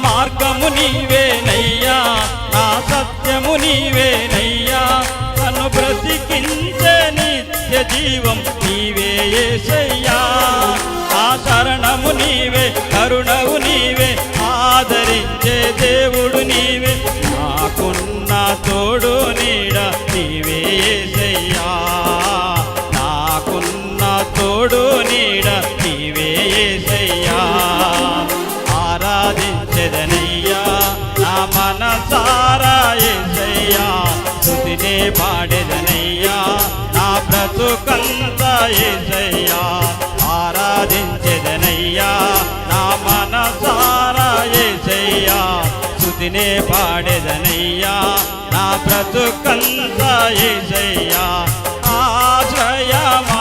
మార్గము నీవేనయ్యా, నా సత్యము నీవేనయ్యా, నన్ను బ్రతికించే నిత్య జీవం నీవే యేసయ్యా. ఆ శరణము నీవే, కరుణవు నీవే, ఆదరించే దేవుడు నీవే, నాకున్న తోడు నీడ నీవే యేసయ్యా, నాకున్న తోడు నీడ నీవే యేసయ్యా. ఆరాధించెదనయ్యా నా మనసారా యేసయ్యా, స్తుతినే పాడెదనయ్యా నా బ్రతుకంతా యేసయ్యా. ఆరాధించెదనయ్యా నా మనసారా యేసయ్యా, స్తుతినే పాడెదనయ్యా నా బ్రతుకంతా యేసయ్యా. ఆశ్రయమ